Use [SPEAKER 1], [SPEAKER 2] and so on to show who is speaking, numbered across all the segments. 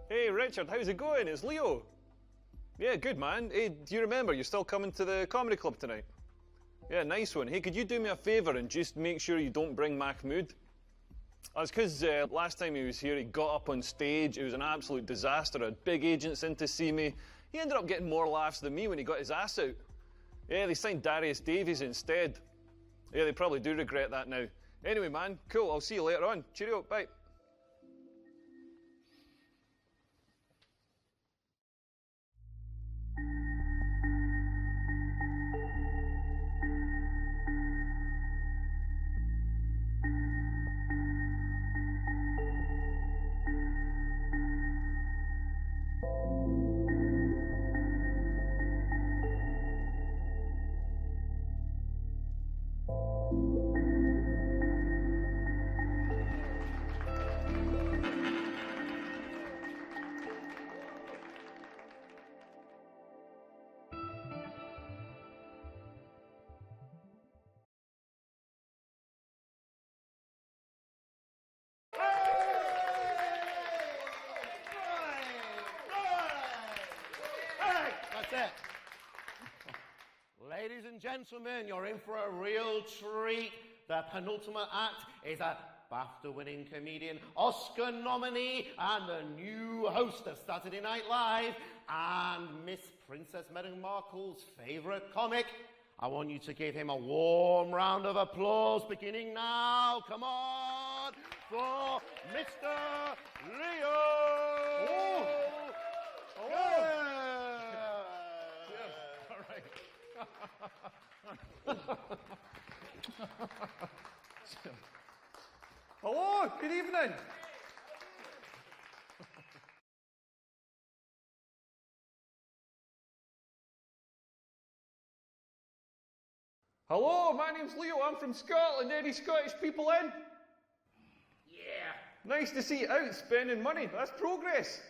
[SPEAKER 1] Hey Richard, how's it going? It's Leo. Yeah, good man. Hey, do you remember you're still coming to the comedy club tonight? Yeah, nice one. Hey, could you do me a favour and just make sure you don't bring Mahmood? That's because last time he was here, he got up on stage. It was an absolute disaster. I had big agents in to see me. He ended up getting more laughs than me when he got his ass out. Yeah, they signed Darius Davies instead. Yeah, they probably do regret that now. Anyway, man, cool. I'll see you later on. Cheerio. Bye.
[SPEAKER 2] That's it. Ladies and gentlemen, you're in for a real treat. The penultimate act is a BAFTA-winning comedian, Oscar nominee, and the new host of Saturday Night Live, and Miss Princess Meghan Markle's favourite comic. I want you to give him a warm round of applause, beginning now. Come on, for Mr. Leo!
[SPEAKER 1] Oh.
[SPEAKER 2] Yeah.
[SPEAKER 1] Hello, good evening. Hello, my name's Leo. I'm from Scotland. Any Scottish people in?
[SPEAKER 2] Yeah.
[SPEAKER 1] Nice to see you out spending money. That's progress.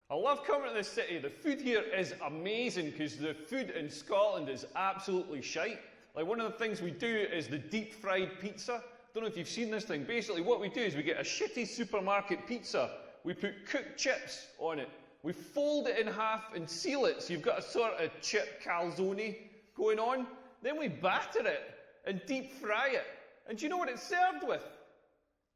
[SPEAKER 1] I love coming to this city. The food here is amazing because the food in Scotland is absolutely shite. Like, one of the things we do is the deep fried pizza. Don't know if you've seen this thing. Basically what we do is we get a shitty supermarket pizza. We put cooked chips on it. We fold it in half and seal it so you've got a sort of chip calzone going on. Then we batter it and deep fry it. And do you know what it's served with?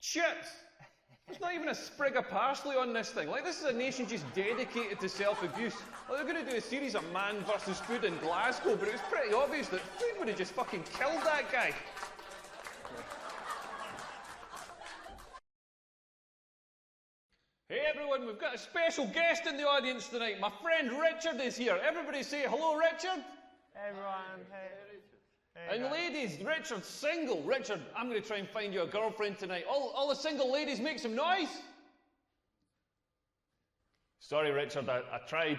[SPEAKER 1] Chips. There's not even a sprig of parsley on this thing. Like, this is a nation just dedicated to self-abuse. Like, they're going to do a series of man versus food in Glasgow, but it was pretty obvious that food would have just fucking killed that guy. Hey everyone, we've got a special guest in the audience tonight. My friend Richard is here. Everybody say hello, Richard.
[SPEAKER 3] Hey everyone, hey.
[SPEAKER 1] And
[SPEAKER 3] guys.
[SPEAKER 1] ladies, Richard's single. Richard, I'm going to try and find you a girlfriend tonight. All the single ladies, make some noise. Sorry, Richard, I tried.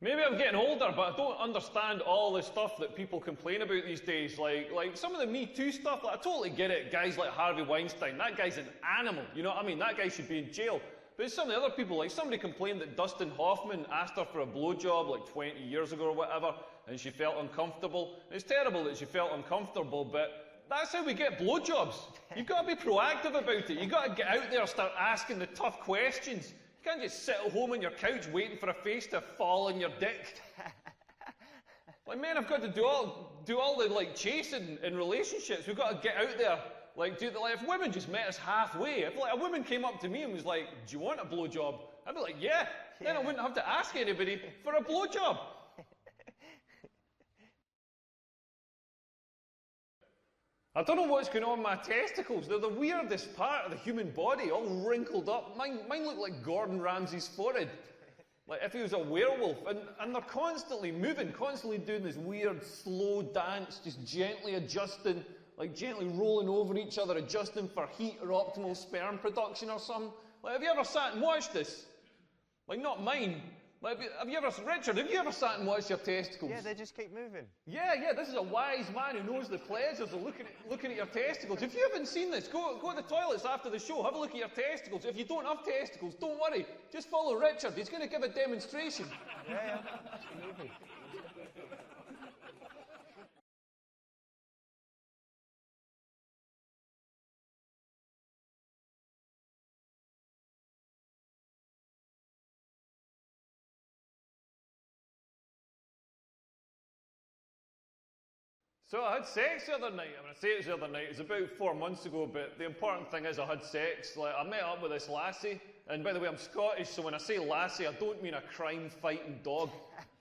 [SPEAKER 1] Maybe I'm getting older, but I don't understand all the stuff that people complain about these days. Like some of the Me Too stuff. Like, I totally get it. Guys like Harvey Weinstein, that guy's an animal. You know what I mean? That guy should be in jail. But some of the other people, like somebody complained that Dustin Hoffman asked her for a blowjob like 20 years ago or whatever, and she felt uncomfortable. It's terrible that she felt uncomfortable, but that's how we get blowjobs. You've got to be proactive about it. You've got to get out there and start asking the tough questions. You can't just sit at home on your couch waiting for a face to fall on your dick. Like, men have got to do all the like chasing in relationships. We've got to get out there. Like, if women just met us halfway, if like a woman came up to me and was like, "Do you want a blowjob?" I'd be like, "Yeah." Then I wouldn't have to ask anybody for a blowjob. I don't know what's going on with my testicles. They're the weirdest part of the human body, all wrinkled up. Mine look like Gordon Ramsay's forehead. Like if he was a werewolf. And they're constantly moving, constantly doing this weird slow dance, just gently adjusting, like gently rolling over each other, adjusting for heat or optimal sperm production or something. Like, have you ever sat and watched this? Like, not mine. Like, Richard, have you ever sat and watched your testicles?
[SPEAKER 3] Yeah, they just keep moving.
[SPEAKER 1] Yeah, this is a wise man who knows the pleasures of looking at your testicles. If you haven't seen this, go to the toilets after the show, have a look at your testicles. If you don't have testicles, don't worry, just follow Richard, he's going to give a demonstration.
[SPEAKER 3] Yeah. Just moving.
[SPEAKER 1] So I had sex the other night. I mean, I say it was the other night. It was about 4 months ago, but the important thing is I had sex. Like, I met up with this lassie, and by the way, I'm Scottish, so when I say lassie, I don't mean a crime-fighting dog.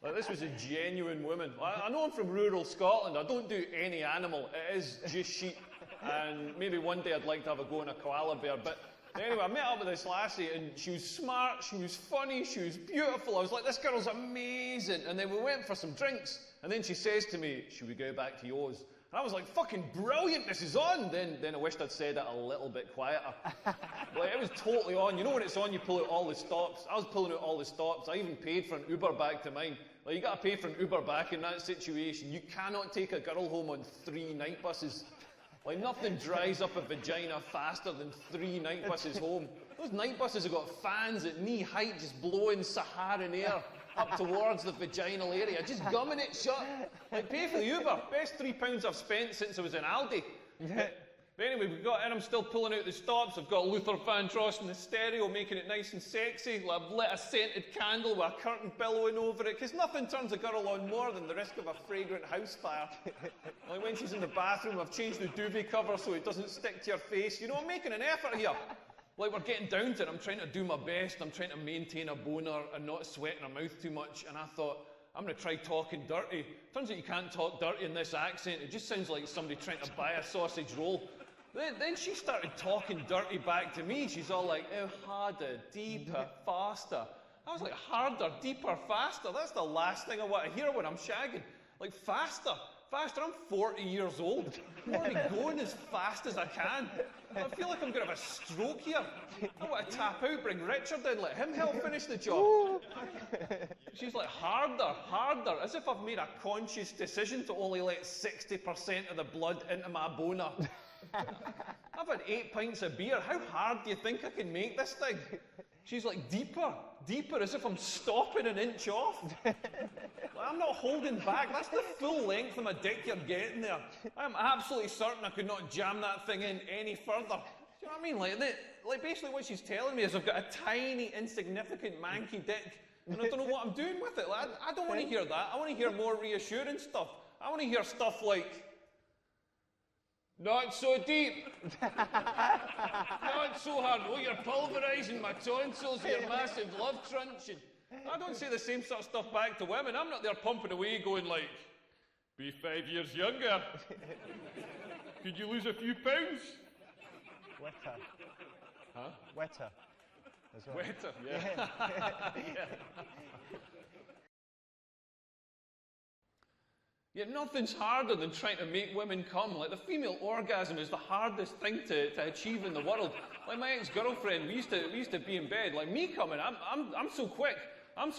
[SPEAKER 1] Like, this was a genuine woman. I know I'm from rural Scotland. I don't do any animal. It is just sheep. And maybe one day I'd like to have a go on a koala bear. But anyway, I met up with this lassie, and she was smart, she was funny, she was beautiful. I was like, this girl's amazing. And then we went for some drinks. And then she says to me, should we go back to yours? And I was like, fucking brilliant, this is on. Then I wished I'd said it a little bit quieter. Like, it was totally on. You know when it's on, you pull out all the stops. I was pulling out all the stops. I even paid for an Uber back to mine. Like, you got to pay for an Uber back in that situation. You cannot take a girl home on 3 night buses. Like, nothing dries up a vagina faster than 3 night buses home. Those night buses have got fans at knee height just blowing Saharan air up towards the vaginal area, just gumming it shut. Like, pay for the Uber. Best £3 I've spent since I was in Aldi. But anyway, we've got in, I'm still pulling out the stops. I've got Luther Vandross in the stereo, making it nice and sexy. I've lit a scented candle with a curtain billowing over it, because nothing turns a girl on more than the risk of a fragrant house fire. Like, when she's in the bathroom, I've changed the duvet cover so it doesn't stick to your face. You know, I'm making an effort here. Like, we're getting down to it. I'm trying to do my best. I'm trying to maintain a boner and not sweating her mouth too much. And I thought, I'm going to try talking dirty. Turns out you can't talk dirty in this accent. It just sounds like somebody trying to buy a sausage roll. Then she started talking dirty back to me. She's all like, oh, harder, deeper, faster. I was like, harder, deeper, faster. That's the last thing I want to hear when I'm shagging. Like, faster. I'm 40 years old. I'm already going as fast as I can. I feel like I'm going to have a stroke here. I want to tap out, bring Richard in, let him help finish the job. She's like, harder, as if I've made a conscious decision to only let 60% of the blood into my boner. I've had 8 pints of beer. How hard do you think I can make this thing? She's like, deeper, as if I'm stopping an inch off. Like, I'm not holding back. That's the full length of my dick you're getting there. I'm absolutely certain I could not jam that thing in any further. Do you know what I mean? Like basically what she's telling me is I've got a tiny, insignificant, manky dick, and I don't know what I'm doing with it. Like, I don't want to hear that. I want to hear more reassuring stuff. I want to hear stuff like, not so deep. Not so hard. Oh, you're pulverising my tonsils with your massive love truncheon. I don't say the same sort of stuff back to women. I'm not there pumping away going like, be 5 years younger. Could you lose a few pounds?
[SPEAKER 3] Wetter.
[SPEAKER 1] Huh?
[SPEAKER 3] Wetter. As well.
[SPEAKER 1] Wetter, yeah. Yeah. Yeah, nothing's harder than trying to make women come. Like, the female orgasm is the hardest thing to achieve in the world. Like, my ex-girlfriend, we used to be in bed. Like, me coming, I'm so quick. I'm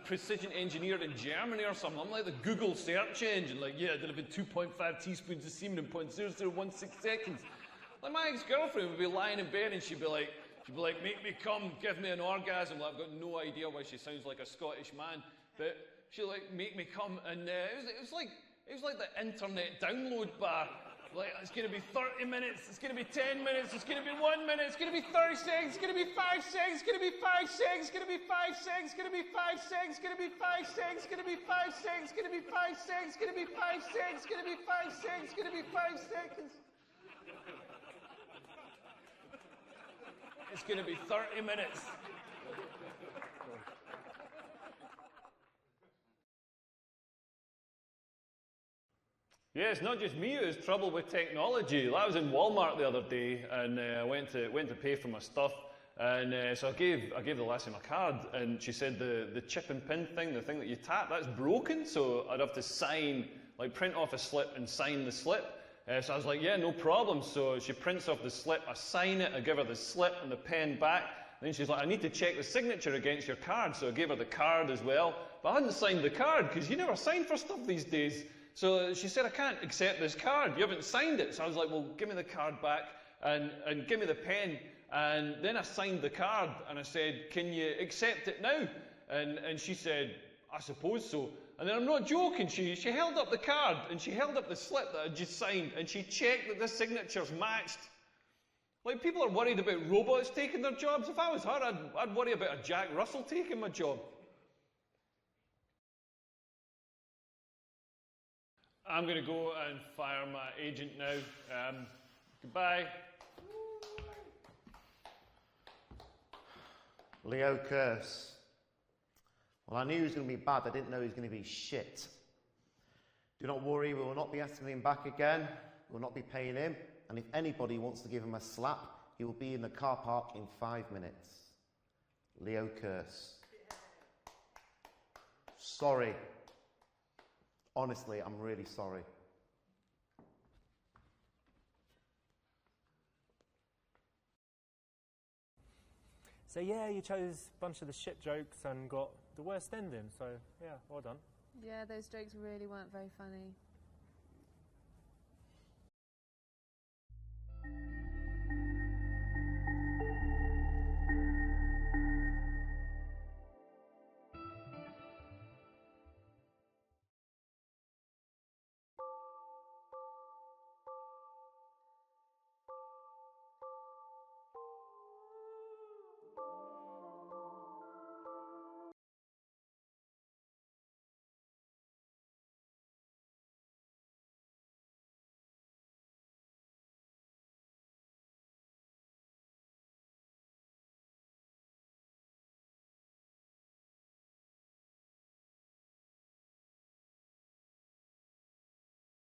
[SPEAKER 1] precision engineered in Germany or something. I'm like the Google search engine. Like, yeah, I delivered 2.5 teaspoons of semen in 0.0016 seconds. Like, my ex-girlfriend would be lying in bed and she'd be like, make me come, give me an orgasm. Like, I've got no idea why she sounds like a Scottish man, but she'd like make me come, and it was like the internet download bar. Like, it's going to be 30 minutes, it's going to be 10 minutes, it's going to be 1 minute, it's going to be 30 seconds, it's going to be 5 seconds, it's going to be 5 seconds, it's going to be 5 seconds, it's going to be 5 seconds, it's going to be 5 seconds, it's going to be 5 seconds, it's going to be 5 seconds, it's going to be 5 seconds, it's going to be 5 seconds, it's going to be 5 seconds. It's going to be 30 minutes. Yeah, it's not just me who has trouble with technology. I was in Walmart the other day, and I went to pay for my stuff, and so I gave the lassie my card, and she said the chip and pin thing, the thing that you tap, that's broken, so I'd have to sign, like print off a slip and sign the slip. So I was like, yeah, no problem. So she prints off the slip, I sign it, I give her the slip and the pen back, Then she's like, I need to check the signature against your card. So I gave her the card as well. But I hadn't signed the card, because you never sign for stuff these days. So she said, I can't accept this card. You haven't signed it. So I was like, well, give me the card back and give me the pen. And then I signed the card and I said, can you accept it now? And she said, I suppose so. And then I'm not joking, she held up the card and she held up the slip that I just signed and she checked that the signatures matched. Like, people are worried about robots taking their jobs. If I was her, I'd worry about a Jack Russell taking my job. I'm going to go and fire my agent now. Goodbye.
[SPEAKER 2] Leo Curse. Well, I knew he was going to be bad. I didn't know he was going to be shit. Do not worry, we will not be asking him back again. We will not be paying him. And if anybody wants to give him a slap, he will be in the car park in 5 minutes. Leo Curse. Sorry. Honestly, I'm really sorry.
[SPEAKER 4] So yeah, you chose a bunch of the shit jokes and got the worst ending, so yeah, well done.
[SPEAKER 5] Yeah, those jokes really weren't very funny.